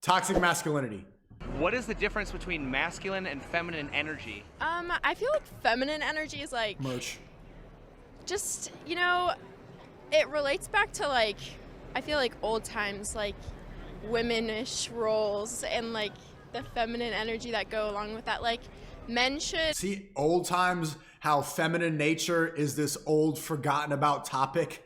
Toxic masculinity. What is the difference between masculine and feminine energy? I feel like feminine energy is like Merch. just, you know, it relates back to like, I feel like old times, like womanish roles and like the feminine energy that go along with that. Like men should See, old times, how feminine nature is this old forgotten about topic.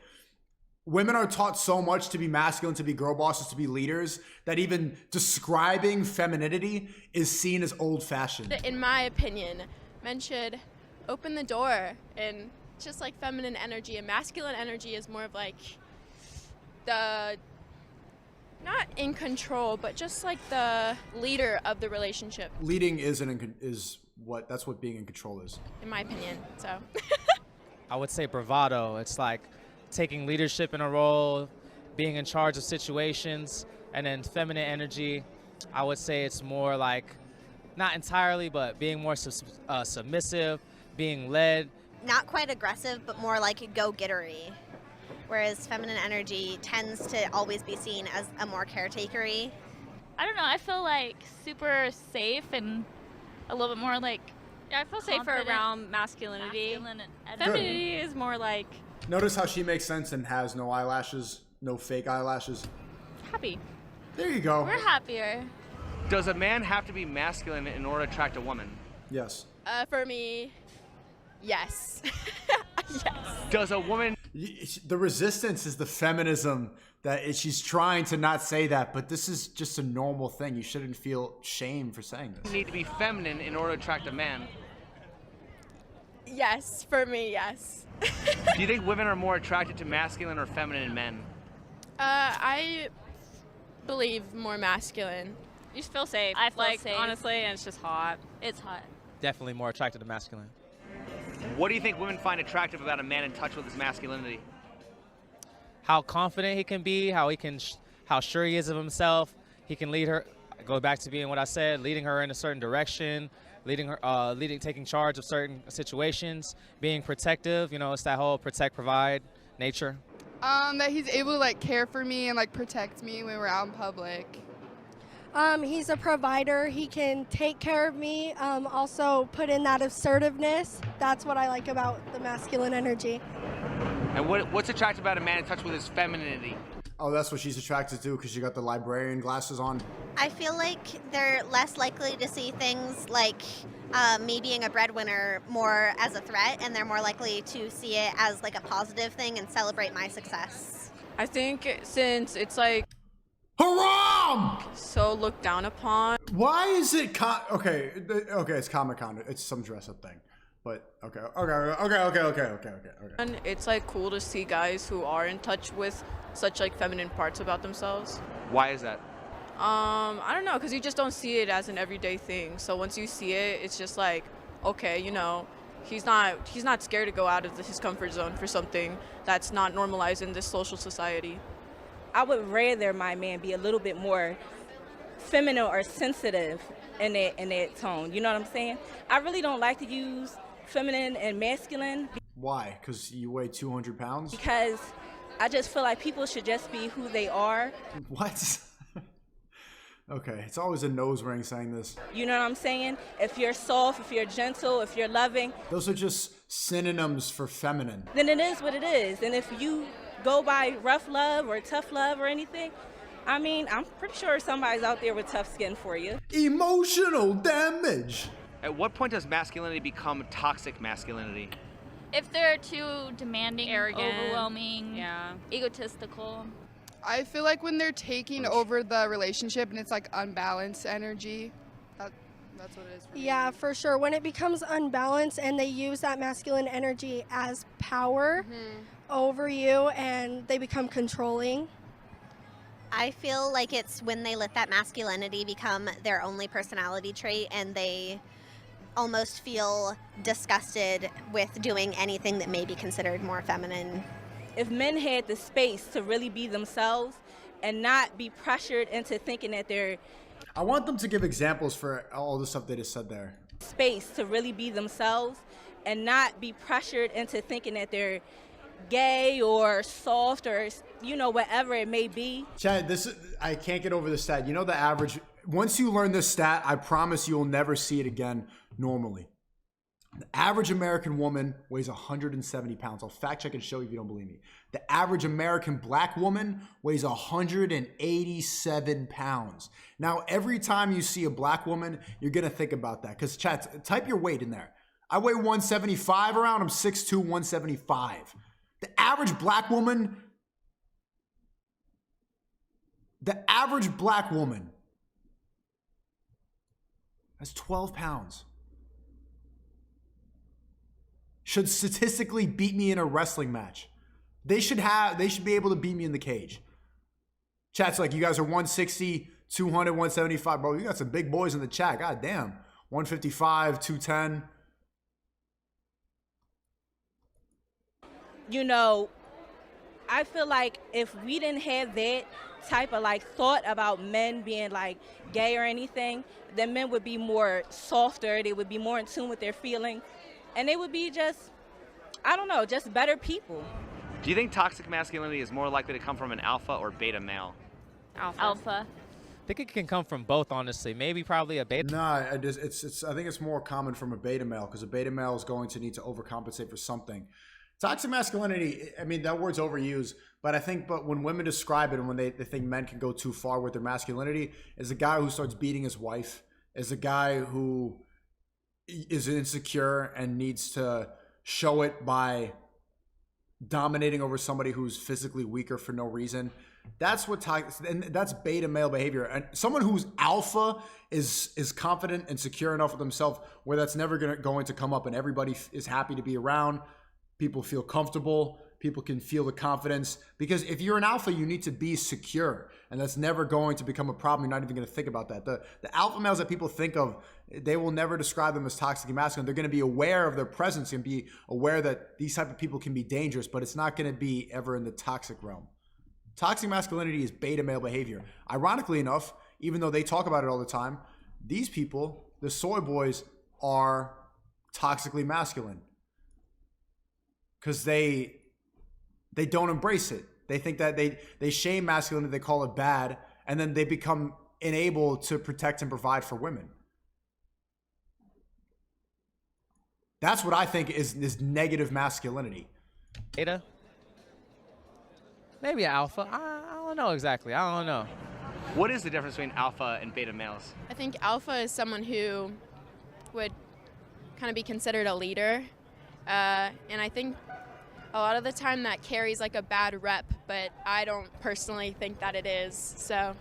Women are taught so much to be masculine, to be girl bosses, to be leaders, that even describing femininity is seen as old fashioned. in my opinion, men should open the door and just like feminine energy and masculine energy is more of like the not in control, but just like the leader of the relationship, Leading is that's what being in control is. in my opinion. So I would say bravado. It's like taking leadership in a role, being in charge of situations, and then feminine energy, I would say it's more like, not entirely, but being more submissive, being led. Not quite aggressive, but more like go-gettery. Whereas feminine energy tends to always be seen as a more caretakery. I don't know. I feel like super safe and a little bit more like Yeah, I feel safer confident. around masculinity. Masculine and Femininity is more like Notice how she makes sense and has no eyelashes, no fake eyelashes. happy. There you go. we're happier. Does a man have to be masculine in order to attract a woman? Yes. for me, yes. Does a woman The resistance is the feminism that she's trying to not say that, but this is just a normal thing. You shouldn't feel shame for saying this. need to be feminine in order to attract a man? Yes, for me, yes. Do you think women are more attracted to masculine or feminine men? I believe more masculine. You just feel safe. I feel like, safe. honestly, and it's just hot. It's hot. Definitely more attracted to masculine. What do you think women find attractive about a man in touch with his masculinity? How confident he can be, how sure he is of himself. He can lead her, go back to being what I said, leading her in a certain direction, taking charge of certain situations, being protective. You know, it's that whole protect, provide nature. That he's able to like care for me and like protect me when we're out in public. He's a provider. He can take care of me. Also put in that assertiveness. That's what I like about the masculine energy. And what's attractive about a man in touch with his femininity? Oh, that's what she's attracted to because she got the librarian glasses on. I feel like they're less likely to see things like me being a breadwinner more as a threat, and they're more likely to see it as like a positive thing and celebrate my success. I think since it's like Haram! so looked down upon, Why is it okay, it's Comic-Con. It's some dress-up thing. But okay. and it's like cool to see guys who are in touch with such like feminine parts about themselves. Why is that? I don't know, because you just don't see it as an everyday thing. So once you see it, it's just like, okay, you know, he's not scared to go out of his comfort zone for something that's not normalized in this social society. I would rather my man be a little bit more feminine or sensitive in that tone. You know what I'm saying? I really don't like to use feminine and masculine Why? Because you weigh 200 pounds? because I just feel like people should just be who they are. What? Okay, it's always a nose ring saying this. You know what I'm saying? If you're soft, if you're gentle, if you're loving, Those are just synonyms for feminine. then it is what it is. And if you go by rough love or tough love or anything, I mean, I'm pretty sure somebody's out there with tough skin for you. Emotional damage. At what point does masculinity become toxic masculinity? If they're too demanding, Arrogant. overwhelming, Yeah. egotistical. I feel like when they're taking over the relationship and it's like unbalanced energy, that's what it is for me. Yeah, for sure. When it becomes unbalanced and they use that masculine energy as power over you and they become controlling. I feel like it's when they let that masculinity become their only personality trait and they almost feel disgusted with doing anything that may be considered more feminine. If men had the space to really be themselves and not be pressured into thinking that they're I want them to give examples for all the stuff they just said there. space to really be themselves and not be pressured into thinking that they're gay or soft or, you know, whatever it may be. Chad, I can't get over this stat. You know the average, once you learn this stat, I promise you will never see it again normally. The average American woman weighs 170 pounds. I'll fact check and show you if you don't believe me. The average American black woman weighs 187 pounds. Now, every time you see a black woman, you're going to think about that. Because, chat, type your weight in there. I weigh 175 around. I'm 6'2", 175. The average black woman has 12 pounds. Should statistically beat me in a wrestling match. They should be able to beat me in the cage. Chat's like, you guys are 160, 200, 175. Bro, you got some big boys in the chat. God damn. 155, 210. You know, I feel like if we didn't have that type of like thought about men being like gay or anything, then men would be more softer. They would be more in tune with their feelings. And they would be just, I don't know, just better people. Do you think toxic masculinity is more likely to come from an alpha or beta male? Alpha. I think it can come from both, honestly. Maybe probably a beta. Nah, I think it's more common from a beta male because a beta male is going to need to overcompensate for something. Toxic masculinity, I mean, that word's overused, but when women describe it and when they think men can go too far with their masculinity, is a guy who starts beating his wife, is a guy who is insecure and needs to show it by dominating over somebody who's physically weaker for no reason. That's what and that's beta male behavior. And someone who's alpha is confident and secure enough with themselves where that's never going to come up, and everybody is happy to be around. People feel comfortable. People can feel the confidence, because if you're an alpha, you need to be secure, and that's never going to become a problem. You're not even going to think about that. The alpha males that people think of, they will never describe them as toxic and masculine. They're going to be aware of their presence and be aware that these type of people can be dangerous, but it's not going to be ever in the toxic realm. Toxic masculinity is beta male behavior. Ironically enough, even though they talk about it all the time, these people, the soy boys, are toxically masculine because they don't embrace it. They think that they shame masculinity, they call it bad, and then they become unable to protect and provide for women. That's what I think is negative masculinity. Beta? Maybe alpha. I don't know exactly. I don't know. What is the difference between alpha and beta males? I think alpha is someone who would kind of be considered a leader. And I think a lot of the time that carries like a bad rep, but I don't personally think that it is. So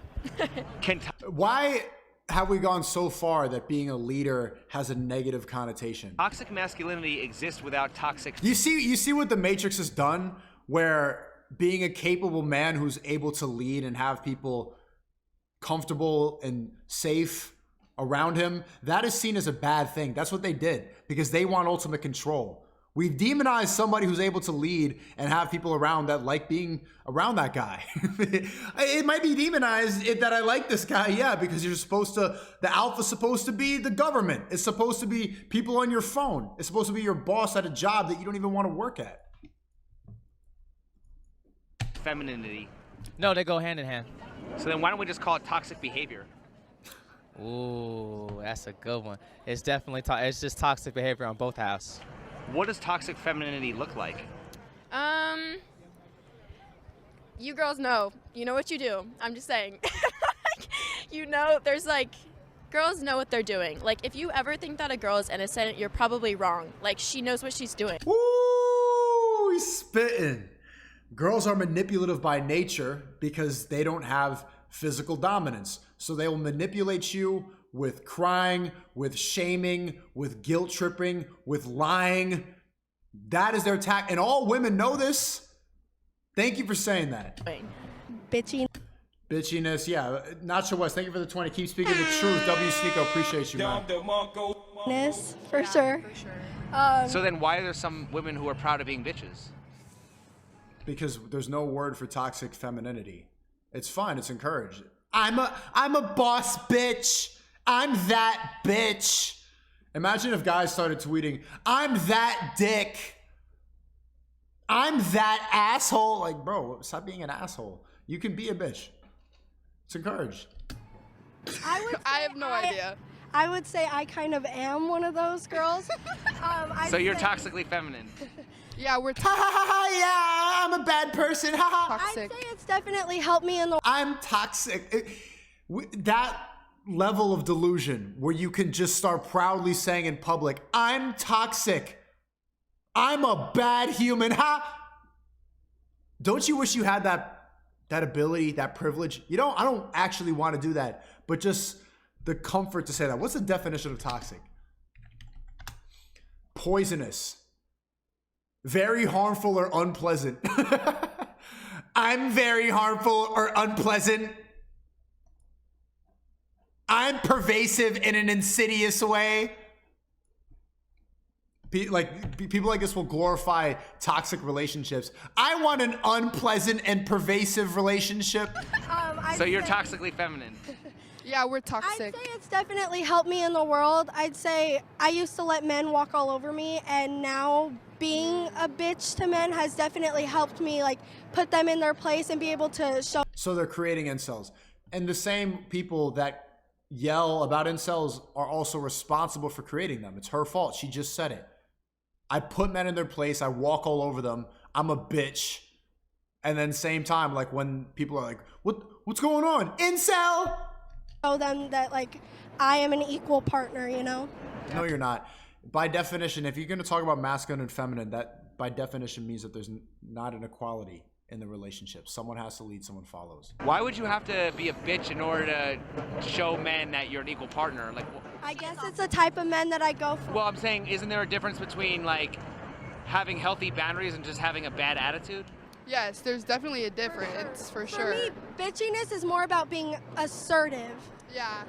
why have we gone so far that being a leader has a negative connotation? Toxic masculinity exists without toxic. You see what the Matrix has done, where being a capable man who's able to lead and have people comfortable and safe around him, that is seen as a bad thing. That's what they did because they want ultimate control. We've demonized somebody who's able to lead and have people around that like being around that guy. It might be demonized that I like this guy, yeah, because the alpha's supposed to be the government. It's supposed to be people on your phone. It's supposed to be your boss at a job that you don't even want to work at. Femininity. No, they go hand in hand. So then why don't we just call it toxic behavior? Ooh, that's a good one. It's definitely it's just toxic behavior on both halves. What does toxic femininity look like? You girls know. You know what you do. I'm just saying. You know, there's like, girls know what they're doing. Like, if you ever think that a girl is innocent, you're probably wrong. Like, she knows what she's doing. Woo, he's spitting. Girls are manipulative by nature because they don't have physical dominance. So they will manipulate you with crying, with shaming, with guilt tripping, with lying. That is their attack. And all women know this. Thank you for saying that. Bitchiness, yeah. Nacho West, thank you for the 20. Keep speaking the truth. SNEAKO, appreciate you, man. For sure. So then why are there some women who are proud of being bitches? Because there's no word for toxic femininity. It's fine. It's encouraged. I'm a boss bitch. I'm that bitch. Imagine if guys started tweeting, I'm that dick. I'm that asshole. Like, bro, stop being an asshole. You can be a bitch. It's encouraged. I have no idea. I would say I kind of am one of those girls. So you're toxically feminine. Yeah, we're Yeah, I'm a bad person. toxic. I'd say it's definitely helped me in the. I'm toxic. That level of delusion where you can just start proudly saying in public, I'm toxic. I'm a bad human. Don't you wish you had that ability, that privilege? I don't actually want to do that, but just the comfort to say that. What's the definition of toxic? Poisonous. Very harmful or unpleasant. I'm very harmful or unpleasant. I'm pervasive in an insidious way. People like this will glorify toxic relationships. I want an unpleasant and pervasive relationship. So you're toxically feminine. Yeah, we're I'd toxic. say it's definitely helped me in the world. I'd say I used to let men walk all over me, and now being a bitch to men has definitely helped me like put them in their place and be able to show. So they're creating incels. And the same people that yell about incels are also responsible for creating them. It's her fault. She just said it. I put men in their place. I walk all over them. I'm a bitch. And then same time, like when people are like, what's going on? Incel! Show them that like I am an equal partner, you know? No, you're not. By definition, if you're going to talk about masculine and feminine, that by definition means that there's not an equality in the relationship. Someone has to lead, someone follows. Why would you have to be a bitch in order to show men that you're an equal partner? Like, I guess it's the type of men that I go for. well, I'm saying, isn't there a difference between like having healthy boundaries and just having a bad attitude? Yes, there's definitely a difference for sure. For me, bitchiness is more about being assertive. Yeah.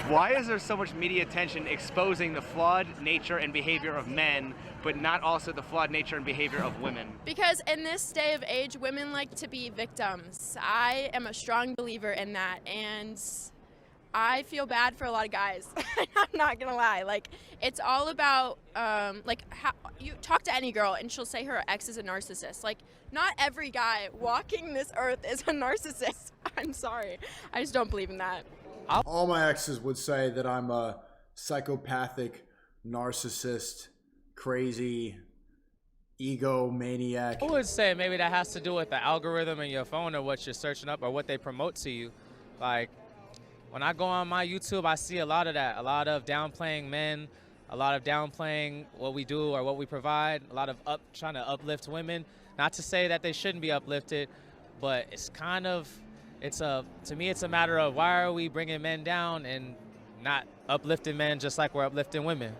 Why is there so much media attention exposing the flawed nature and behavior of men, but not also the flawed nature and behavior of women? Because in this day of age, women like to be victims. I am a strong believer in that, and I feel bad for a lot of guys. I'm not gonna lie. Like, it's all about like how you talk to any girl and she'll say her ex is a narcissist. Like, not every guy walking this earth is a narcissist. I'm sorry. I just don't believe in that. All my exes would say that I'm a psychopathic, narcissist, crazy, egomaniac. I would say maybe that has to do with the algorithm in your phone or what you're searching up or what they promote to you. Like, when I go on my YouTube, I see a lot of that. A lot of downplaying men, a lot of downplaying what we do or what we provide, a lot of trying to uplift women. Not to say that they shouldn't be uplifted, but it's kind of, to me, it's a matter of why are we bringing men down and not uplifting men just like we're uplifting women.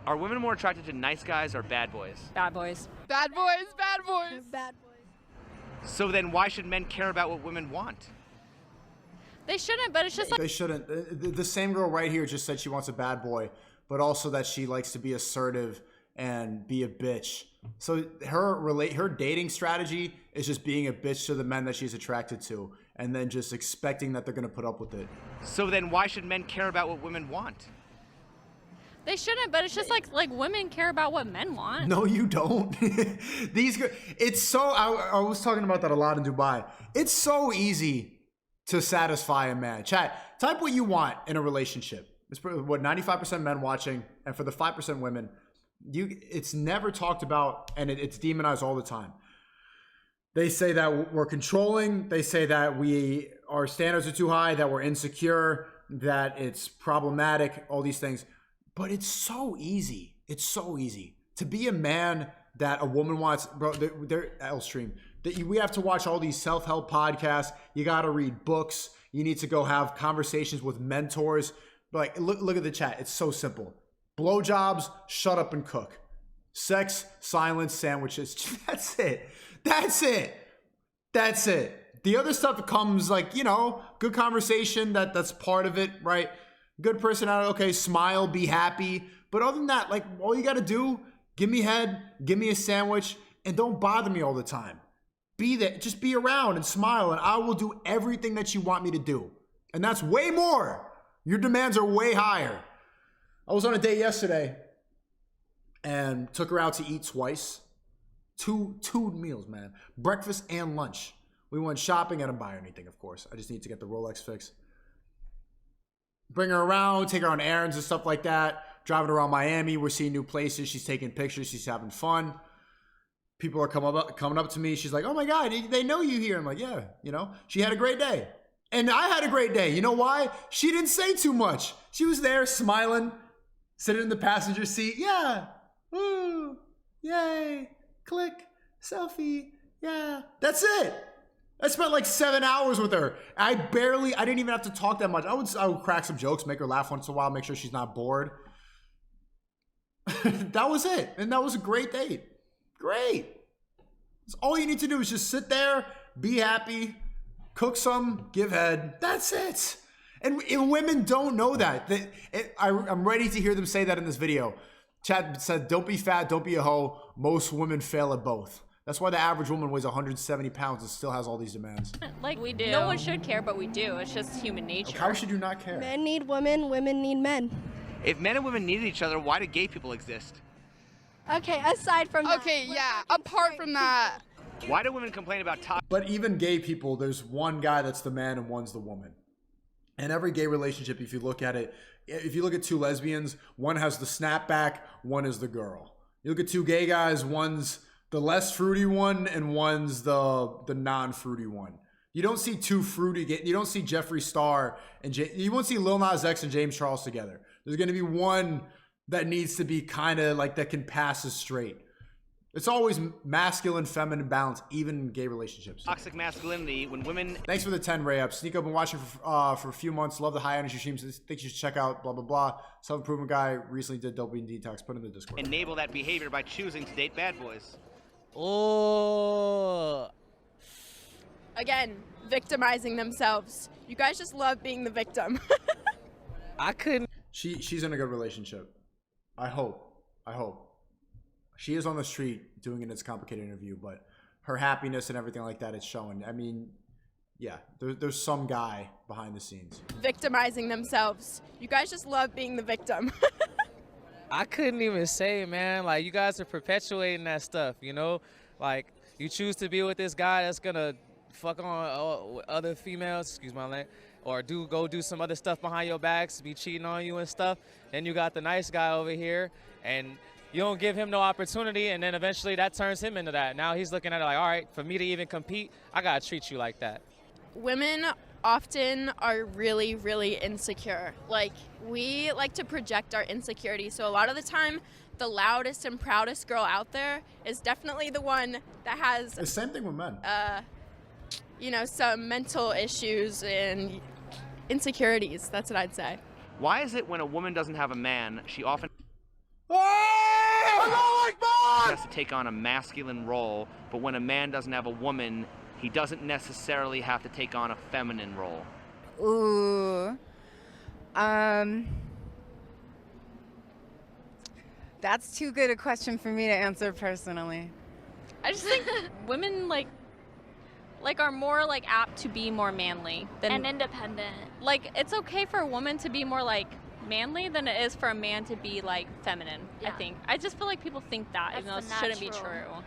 Are women more attracted to nice guys or bad boys? Bad boys. Bad boys, bad boys. Bad boys. So then why should men care about what women want? They shouldn't, but it's just like They shouldn't. The same girl right here just said she wants a bad boy, but also that she likes to be assertive and be a bitch. So her dating strategy is just being a bitch to the men that she's attracted to, and then just expecting that they're gonna put up with it. So then why should men care about what women want? They shouldn't, but it's just like women care about what men want. No, you don't. It's so. I was talking about that a lot in Dubai. It's so easy to satisfy a man. Chat, type what you want in a relationship. It's what 95% men watching, and for the 5% women, it's never talked about, and it's demonized all the time. They say that we're controlling. They say that our standards are too high, that we're insecure, that it's problematic, all these things. But it's so easy. It's so easy to be a man that a woman wants. Bro, they're L-Stream. We have to watch all these self-help podcasts. You got to read books. You need to go have conversations with mentors. But like, look at the chat. It's so simple. Blowjobs, shut up and cook. Sex, silence, sandwiches. That's it. That's it. That's it. The other stuff comes like, good conversation. That's part of it, right? Good personality. Okay, smile, be happy. But other than that, like, all you got to do, give me head, give me a sandwich, and don't bother me all the time. Be there. Just be around and smile, and I will do everything that you want me to do. And that's way more. Your demands are way higher. I was on a date yesterday and took her out to eat twice. Two meals, man. Breakfast and lunch. We went shopping. I didn't buy her anything, of course. I just need to get the Rolex fix. Bring her around, take her on errands and stuff like that. Driving around Miami. We're seeing new places. She's taking pictures. She's having fun. People are coming up to me. She's like, oh my God, they know you here. I'm like, yeah, you know, she had a great day. And I had a great day. You know why? She didn't say too much. She was there smiling, sitting in the passenger seat. Yeah. Woo. Yay. Click. Selfie. Yeah. That's it. I spent like 7 hours with her. I didn't even have to talk that much. I would crack some jokes, make her laugh once in a while, make sure she's not bored. That was it. And that was a great date. Great. That's all you need to do is just sit there, be happy, cook some, give head. That's it. And women don't know that. I'm ready to hear them say that in this video. Chad said, don't be fat, don't be a hoe. Most women fail at both. That's why the average woman weighs 170 pounds and still has all these demands. Like, we do. No one should care, but we do. It's just human nature. How should you not care? Men need women, women need men. If men and women needed each other, why do gay people exist? Okay, aside from that. Okay, yeah, apart from that. Why do women complain about toxic? But even gay people, there's one guy that's the man and one's the woman. And every gay relationship, if you look at it, if you look at two lesbians, one has the snapback, one is the girl. You look at two gay guys, one's the less fruity one and one's the non-fruity one. You don't see two fruity, you don't see Jeffree Star and you won't see Lil Nas X and James Charles together. There's going to be one that needs to be kind of like that can pass as straight. It's always masculine, feminine balance, even in gay relationships. Toxic masculinity when women. Thanks for the 10 Ray-ups. SNEAKO, been watching for a few months. Love the high energy streams. Think you should check out blah, blah, blah. Self-improvement guy recently did dopamine detox. Put in the Discord. Enable that behavior by choosing to date bad boys. Oh. Again, victimizing themselves. You guys just love being the victim. I couldn't. She's in a good relationship. I hope. She is on the street doing an It's Complicated interview, but her happiness and everything like that, it's showing. I mean, yeah, there's some guy behind the scenes. Victimizing themselves. You guys just love being the victim. I couldn't even say, man. Like, you guys are perpetuating that stuff, you know? Like, you choose to be with this guy that's gonna fuck on other females, excuse my language, or go do some other stuff behind your backs, be cheating on you and stuff. Then you got the nice guy over here, and you don't give him no opportunity, and then eventually that turns him into that. Now he's looking at it like, all right, for me to even compete, I gotta treat you like that. Women often are really, really insecure. Like, we like to project our insecurities. So a lot of the time, the loudest and proudest girl out there is definitely the one that has the same thing with men. You know, some mental issues and insecurities. That's what I'd say. Why is it when a woman doesn't have a man, she often has to take on a masculine role, but when a man doesn't have a woman, he doesn't necessarily have to take on a feminine role? Ooh. That's too good a question for me to answer personally. I just think women like are more like apt to be more manly than And independent. Like, it's okay for a woman to be more like manly than it is for a man to be like feminine. Yeah. I think. I just feel like people think that, even though it That's shouldn't be natural. true.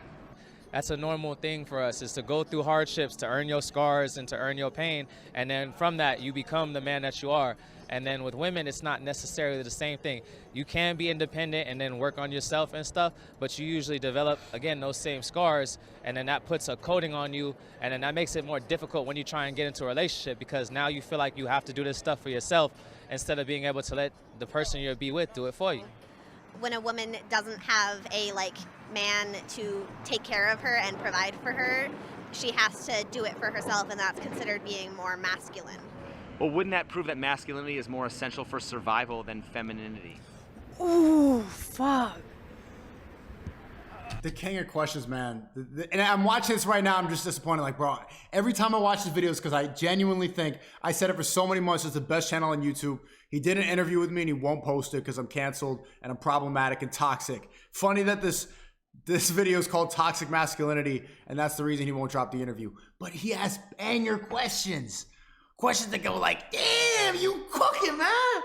That's a normal thing for us, is to go through hardships, to earn your scars and to earn your pain. And then from that, you become the man that you are. And then with women, it's not necessarily the same thing. You can be independent and then work on yourself and stuff, but you usually develop, again, those same scars, and then that puts a coating on you, and then that makes it more difficult when you try and get into a relationship, because now you feel like you have to do this stuff for yourself instead of being able to let the person you'll be with do it for you. When a woman doesn't have a man to take care of her and provide for her, she has to do it for herself, and that's considered being more masculine. Well, wouldn't that prove that masculinity is more essential for survival than femininity? Ooh, fuck. The king of questions, man. And I'm watching this right now. I'm just disappointed. Like, bro, every time I watch this video, it's because I genuinely think I said it for so many months. It's the best channel on YouTube. He did an interview with me and he won't post it because I'm canceled and I'm problematic and toxic. Funny that this video is called Toxic Masculinity, and that's the reason he won't drop the interview. But he has banger questions. Questions that go like, damn, you cooking, man.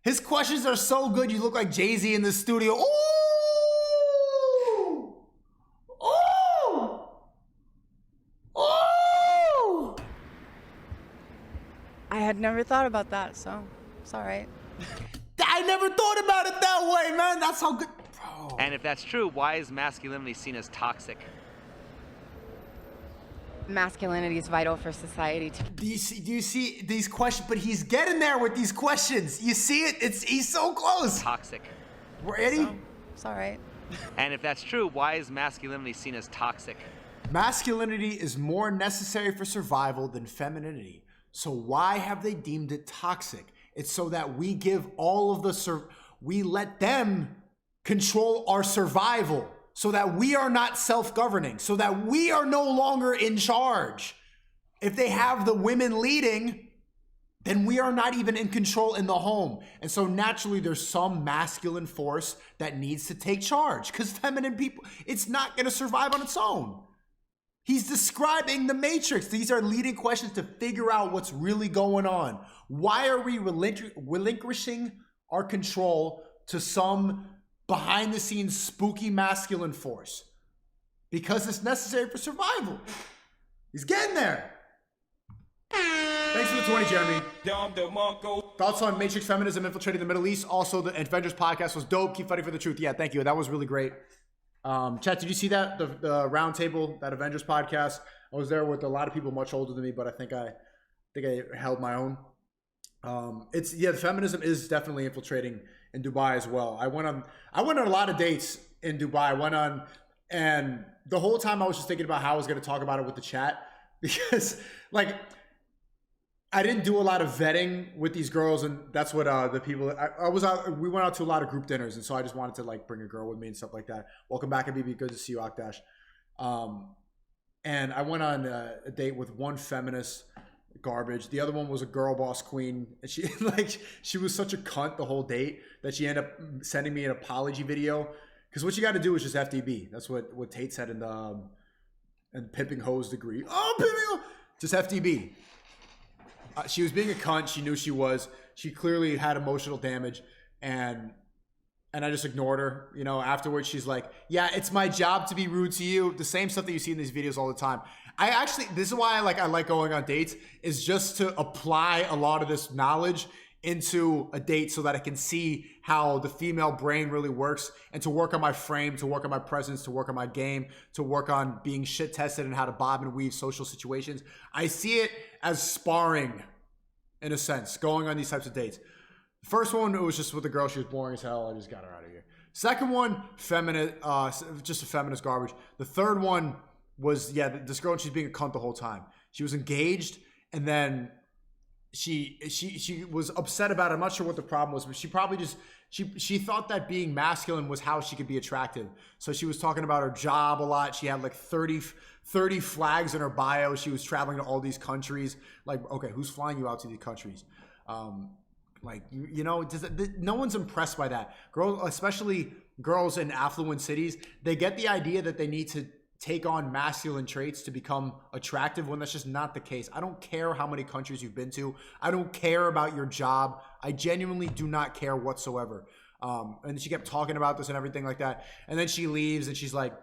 His questions are so good. You look like Jay-Z in the studio. Ooh! Ooh! never thought about that, so it's all right. I never thought about it that way, man. That's how good. Bro. And if that's true, why is masculinity seen as toxic? Masculinity is vital for society. Do you see these questions? But he's getting there with these questions. You see it? He's so close. Toxic. Ready? So, it's all right. And if that's true, why is masculinity seen as toxic? Masculinity is more necessary for survival than femininity. So why have they deemed it toxic? It's so that we give all of we let them control our survival, so that we are not self-governing, so that we are no longer in charge. If they have the women leading, then we are not even in control in the home. And so naturally there's some masculine force that needs to take charge, because feminine people, it's not gonna survive on its own. He's describing the matrix. These are leading questions to figure out what's really going on. Why are we relinquishing our control to some behind the scenes spooky masculine force? Because it's necessary for survival. He's getting there. Thanks for the 20, Jeremy. Thoughts on Matrix feminism infiltrating the Middle East? Also, the Avengers podcast was dope. Keep fighting for the truth. Yeah, thank you. That was really great. Chat, did you see that? The round table, that Avengers podcast? I was there with a lot of people much older than me, but I think I held my own. The feminism is definitely infiltrating in Dubai as well. I went on a lot of dates in Dubai. And the whole time I was just thinking about how I was going to talk about it with the chat, because like I didn't do a lot of vetting with these girls, and that's what the people I was out. We went out to a lot of group dinners, and so I just wanted to like bring a girl with me and stuff like that. Welcome back, Habibi. Good to see you, Akdash. And I went on a date with one feminist garbage. The other one was a girl boss queen, and she was such a cunt the whole date that she ended up sending me an apology video. Because what you got to do is just FDB. That's what Tate said in the Pimping Hoes degree. Oh, Pimping Hoes! Just FDB. She was being a cunt. She knew she was. She clearly had emotional damage, and I just ignored her. You know, afterwards she's like, "Yeah, it's my job to be rude to you." The same stuff that you see in these videos all the time. This is why I like going on dates, is just to apply a lot of this knowledge into a date so that I can see how the female brain really works, and to work on my frame, to work on my presence, to work on my game, to work on being shit tested and how to bob and weave social situations. I see it as sparring, in a sense, going on these types of dates. The first one, it was just with a girl. She was boring as hell. I just got her out of here. Second one, just a feminist garbage. The third one was, this girl, she's being a cunt the whole time. She was engaged, and then she was upset about it. I'm not sure what the problem was, but she probably just she thought that being masculine was how she could be attractive. So she was talking about her job a lot. She had like 30 flags in her bio. She was traveling to all these countries. Like, okay, who's flying you out to these countries? No one's impressed by that. Girls, especially girls in affluent cities, they get the idea that they need to take on masculine traits to become attractive, when that's just not the case. I don't care how many countries you've been to. I don't care about your job. I genuinely do not care whatsoever. And she kept talking about this and everything like that. And then she leaves, and she's like,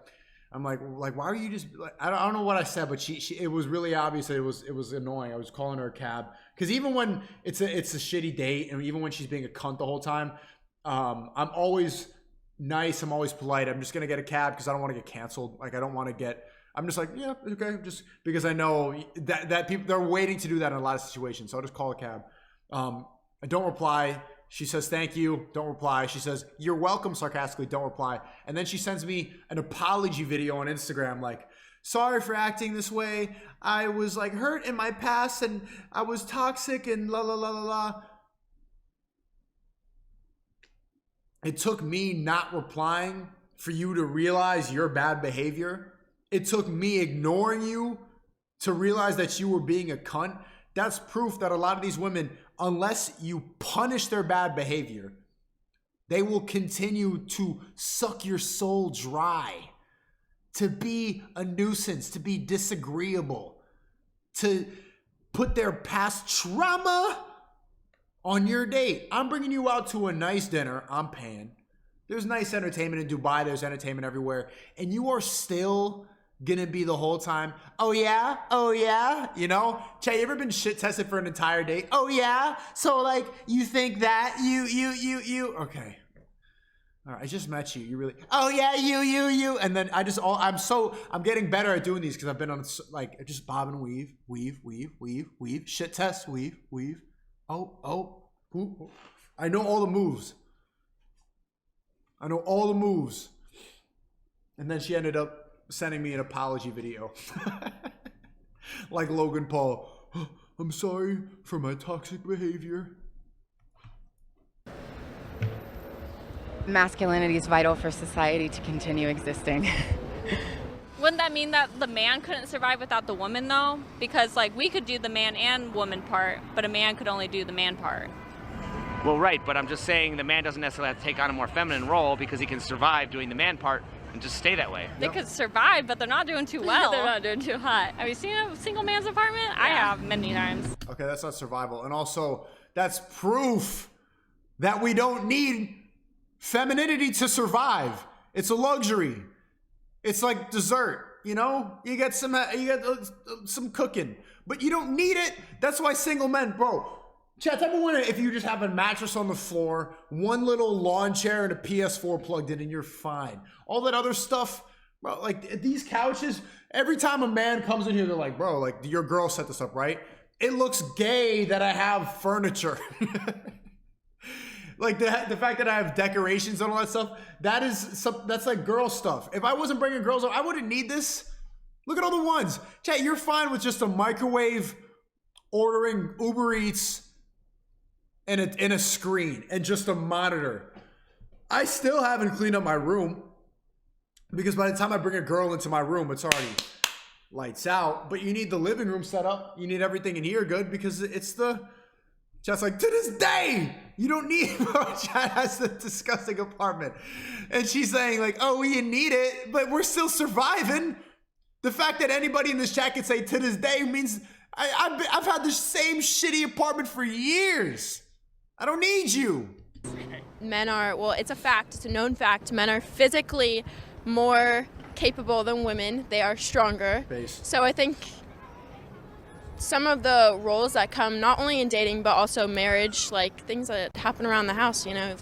I'm like, why are you just, I don't know what I said, but it was really obvious that it was annoying. I was calling her a cab, because even when it's a shitty date, and even when she's being a cunt the whole time, I'm always nice. I'm always polite. I'm just going to get a cab because I don't want to get canceled. Like, I don't want to get, I'm just like, yeah, okay. Just because I know that people, they're waiting to do that in a lot of situations. So I'll just call a cab. I don't reply. She says, thank you. Don't reply. She says, you're welcome, sarcastically. Don't reply. And then she sends me an apology video on Instagram. Like, sorry for acting this way. I was like hurt in my past, and I was toxic, and la la la la la. It took me not replying for you to realize your bad behavior. It took me ignoring you to realize that you were being a cunt. That's proof that a lot of these women, unless you punish their bad behavior, they will continue to suck your soul dry, to be a nuisance, to be disagreeable, to put their past trauma on your date. I'm bringing you out to a nice dinner. I'm paying. There's nice entertainment in Dubai. There's entertainment everywhere. And you are still gonna be the whole time, oh yeah, you know? Chat, you ever been shit tested for an entire date? Oh yeah? So like, you think that, you, okay. All right, I just met you, you really, oh yeah, you. And then I'm getting better at doing these because I've been on like, just bob and weave, shit test, weave. Oh, ooh. I know all the moves. And then she ended up sending me an apology video. Like Logan Paul. I'm sorry for my toxic behavior. Masculinity is vital for society to continue existing. Wouldn't that mean that the man couldn't survive without the woman though? Because like we could do the man and woman part, but a man could only do the man part. Well, right, but I'm just saying the man doesn't necessarily have to take on a more feminine role because he can survive doing the man part and just stay that way. They could survive, but they're not doing too well. They're not doing too hot. Have you seen a single man's apartment? Yeah. I have many times. Okay, that's not survival. And also, that's proof that we don't need femininity to survive. It's a luxury. It's like dessert, you know? You get some cooking, but you don't need it. That's why single men, bro. Chat, type of one, if you just have a mattress on the floor, one little lawn chair and a PS4 plugged in, and you're fine. All that other stuff, bro, like these couches, every time a man comes in here, they're like, bro, like your girl set this up, right? It looks gay that I have furniture. Like the fact that I have decorations and all that stuff, that's like girl stuff. If I wasn't bringing girls up, I wouldn't need this. Look at all the ones. Chat, you're fine with just a microwave, ordering Uber Eats, and a screen and just a monitor. I still haven't cleaned up my room because by the time I bring a girl into my room, it's already lights out. But you need the living room set up. You need everything in here good because it's the... Chat's like, to this day, you don't need... Chat has a disgusting apartment. And she's saying like, oh, you need it, but we're still surviving. The fact that anybody in this chat can say to this day means I've had the same shitty apartment for years. I don't need you. Men are, well, it's a fact, it's a known fact, men are physically more capable than women. They are stronger. Base. So I think some of the roles that come not only in dating but also marriage, like things that happen around the house, you know,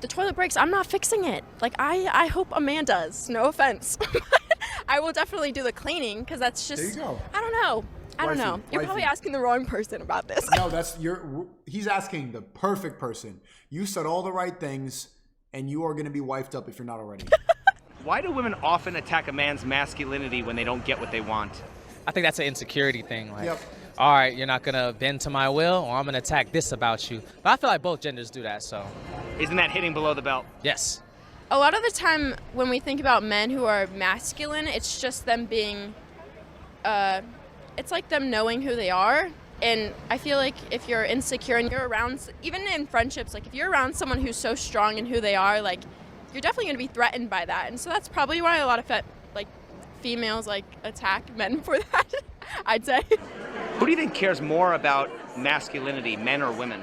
the toilet breaks, I'm not fixing it. Like I hope a man does, no offense. I will definitely do the cleaning because that's just, there you go. I don't know. You're probably asking the wrong person about this. No, he's asking the perfect person. You said all the right things, and you are going to be wifed up if you're not already. Why do women often attack a man's masculinity when they don't get what they want? I think that's an insecurity thing. Like, yep. All right, you're not going to bend to my will, or I'm going to attack this about you. But I feel like both genders do that, so. Isn't that hitting below the belt? Yes. A lot of the time when we think about men who are masculine, it's just them being... it's like them knowing who they are. And I feel like if you're insecure and you're around, even in friendships, like if you're around someone who's so strong in who they are, like you're definitely going to be threatened by that. And so that's probably why a lot of females like attack men for that, I'd say. Who do you think cares more about masculinity, men or women?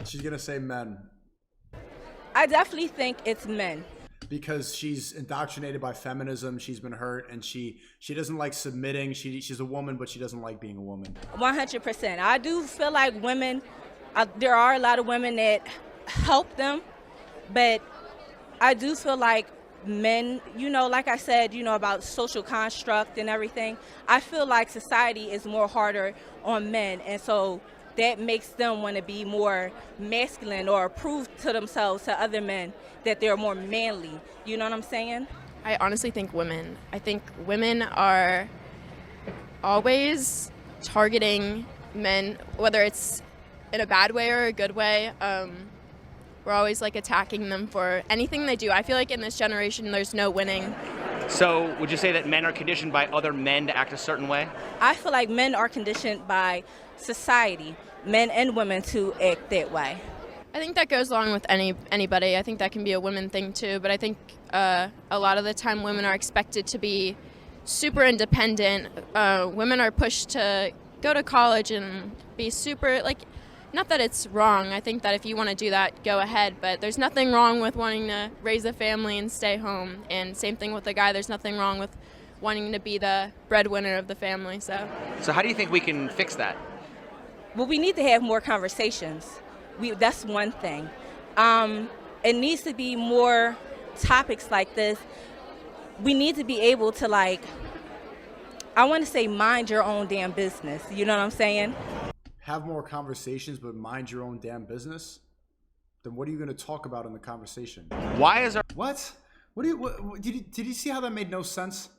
She's going to say men. I definitely think it's men. Because she's indoctrinated by feminism, she's been hurt, and she doesn't like submitting. She's a woman, but she doesn't like being a woman. 100%. I do feel like women, there are a lot of women that help them, but I do feel like men, you know, like I said, you know, about social construct and everything, I feel like society is more harder on men, and so that makes them want to be more masculine or prove to themselves, to other men, that they're more manly. You know what I'm saying? I honestly think women. I think women are always targeting men, whether it's in a bad way or a good way. We're always like attacking them for anything they do. I feel like in this generation, there's no winning. So would you say that men are conditioned by other men to act a certain way? I feel like men are conditioned by society, men and women, to act that way. I think that goes along with anybody. I think that can be a women thing too, but I think a lot of the time women are expected to be super independent. Women are pushed to go to college and be super, like, not that it's wrong. I think that if you want to do that, go ahead. But there's nothing wrong with wanting to raise a family and stay home. And same thing with the guy. There's nothing wrong with wanting to be the breadwinner of the family. So how do you think we can fix that? Well, we need to have more conversations. That's one thing. It needs to be more topics like this. We need to be able to, like, I want to say, mind your own damn business. You know what I'm saying? Have more conversations, but mind your own damn business? Then what are you going to talk about in the conversation? Why is our... What? Did you see how that made no sense?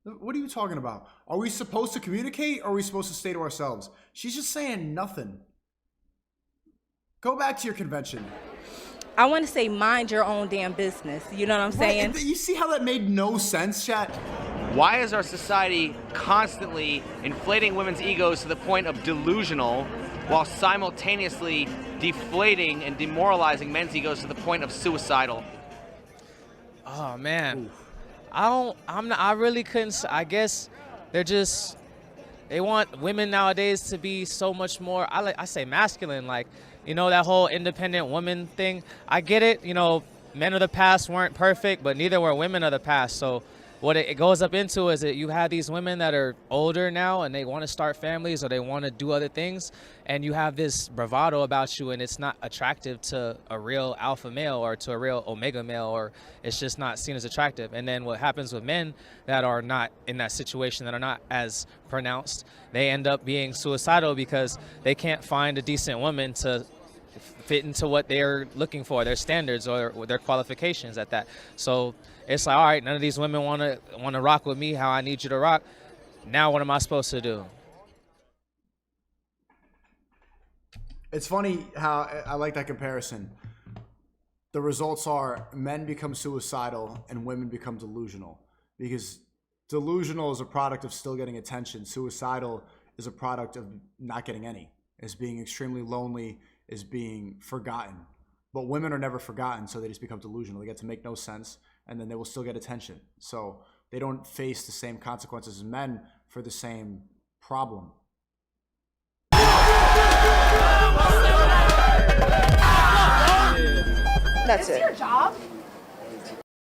What are you talking about? Are we supposed to communicate, or are we supposed to stay to ourselves? She's just saying nothing. Go back to your convention. I want to say mind your own damn business. You know what I'm saying? Right. You see how that made no sense, chat? Why is our society constantly inflating women's egos to the point of delusional while simultaneously deflating and demoralizing men's egos to the point of suicidal? Oh, man. I really couldn't. I guess they want women nowadays to be so much more, I say masculine, like, you know, that whole independent woman thing. I get it, you know, men of the past weren't perfect, but neither were women of the past. So what it goes up into is that you have these women that are older now and they want to start families or they want to do other things, and you have this bravado about you, and it's not attractive to a real alpha male or to a real omega male, or it's just not seen as attractive. And then what happens with men that are not in that situation, that are not as pronounced, they end up being suicidal because they can't find a decent woman to fit into what they're looking for, their standards or their qualifications at that. So it's like, all right, none of these women want to rock with me how I need you to rock. Now what am I supposed to do? It's funny how I like that comparison. The results are men become suicidal and women become delusional, because delusional is a product of still getting attention. Suicidal is a product of not getting any, is being extremely lonely, is being forgotten. But women are never forgotten, so they just become delusional. They get to make no sense, and then they will still get attention. So they don't face the same consequences as men for the same problem. That's it.